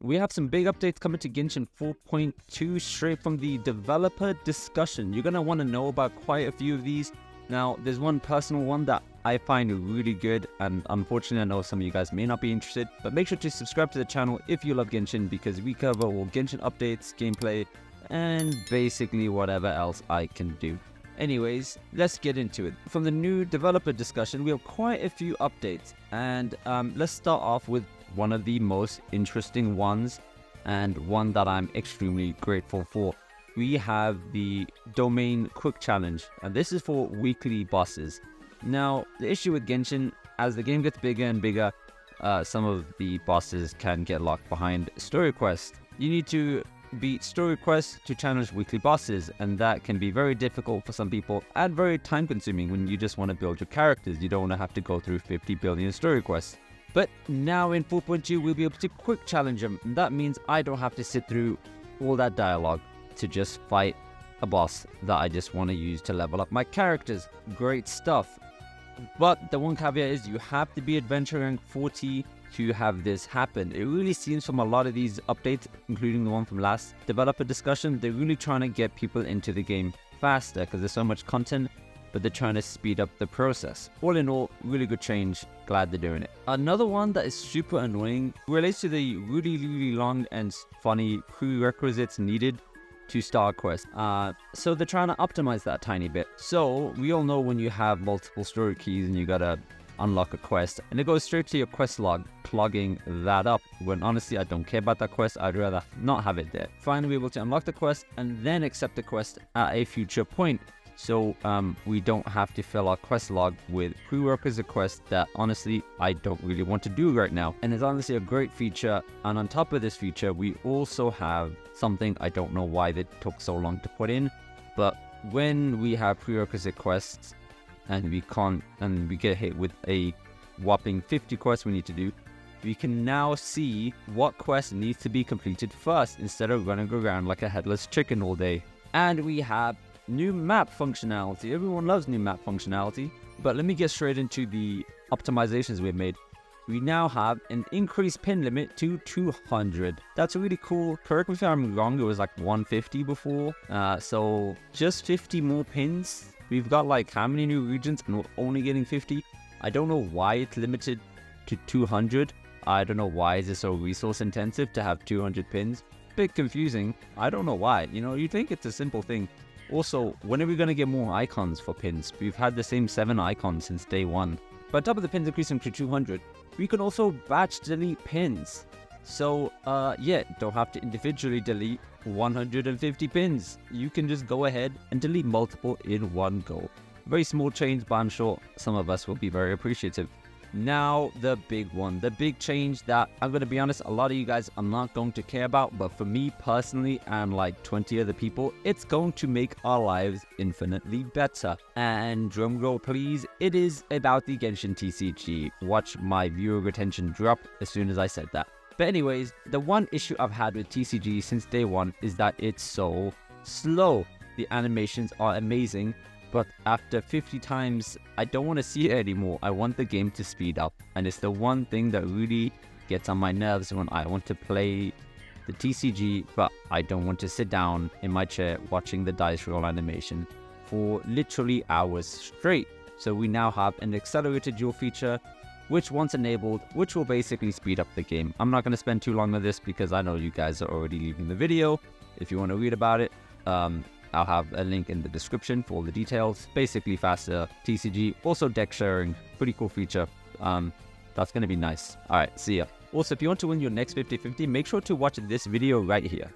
we have some big updates coming to Genshin 4.2 straight from the developer discussion. You're going to want to know about quite a few of these. Now, there's one personal one that I find really good, and unfortunately I know some of you guys may not be interested, but make sure to subscribe to the channel if you love Genshin, because we cover all Genshin updates, gameplay, and basically whatever else I can do. Anyways, let's get into it. From the new developer discussion, we have quite a few updates, and let's start off with one of the most interesting ones, and one that I'm extremely grateful for. We have the Domain Quick Challenge, and this is for weekly bosses. Now, the issue with Genshin, as the game gets bigger and bigger, some of the bosses can get locked behind story quests. You need to beat story quests to challenge weekly bosses, and that can be very difficult for some people and very time consuming when you just want to build your characters. You don't want to have to go through 50 billion story quests. But now in 4.2 we'll be able to quick challenge them, and that means I don't have to sit through all that dialogue to just fight a boss that I just want to use to level up my characters. Great stuff. But the one caveat is you have to be adventure rank 40 to have this happen. It really seems from a lot of these updates, including the one from last developer discussion, they're really trying to get people into the game faster because there's so much content, but they're trying to speed up the process. All in all, really good change. Glad they're doing it. Another one that is super annoying relates to the really long and funny prerequisites needed to start a quest. So they're trying to optimize that tiny bit. So we all know when you have multiple story keys and you gotta unlock a quest, and it goes straight to your quest log, clogging that up, when honestly I don't care about that quest. I'd rather not have it there. Finally be able to unlock the quest and then accept the quest at a future point, so we don't have to fill our quest log with prerequisite quests that honestly I don't really want to do right now. And it's honestly a great feature. And on top of this feature, we also have something I don't know why they took so long to put in, but when we have prerequisite quests and we get hit with a whopping 50 quests we need to do, we can now see what quest needs to be completed first instead of running around like a headless chicken all day. And we have new map functionality. Everyone loves new map functionality, but let me get straight into the optimizations we've made. We now have an increased pin limit to 200. That's really cool. Correct me if I'm wrong, it was like 150 before. So just 50 more pins. We've got like how many new regions and we're only getting 50? I don't know why it's limited to 200. I don't know why is it so resource intensive to have 200 pins. Bit confusing. I don't know why. You know, you think it's a simple thing. Also, when are we going to get more icons for pins? We've had the same 7 icons since day 1. But on top of the pins increasing to 200, we can also batch delete pins. So, yeah, don't have to individually delete 150 pins. You can just go ahead and delete multiple in one go. Very small change, but I'm sure some of us will be very appreciative. Now, the big one, the big change that I'm going to be honest, a lot of you guys are not going to care about, but for me personally and like 20 other people, it's going to make our lives infinitely better. And drumroll please, it is about the Genshin TCG. Watch my viewer retention drop as soon as I said that. But anyways, the one issue I've had with TCG since day 1 is that it's so slow. The animations are amazing, but after 50 times, I don't want to see it anymore. I want the game to speed up. And it's the one thing that really gets on my nerves when I want to play the TCG, but I don't want to sit down in my chair watching the dice roll animation for literally hours straight. So we now have an accelerated duel feature, which once enabled, which will basically speed up the game. I'm not going to spend too long on this because I know you guys are already leaving the video. If you want to read about it, I'll have a link in the description for all the details. Basically faster TCG, also deck sharing, pretty cool feature. That's going to be nice. All right, see ya. Also, if you want to win your next 50-50, make sure to watch this video right here.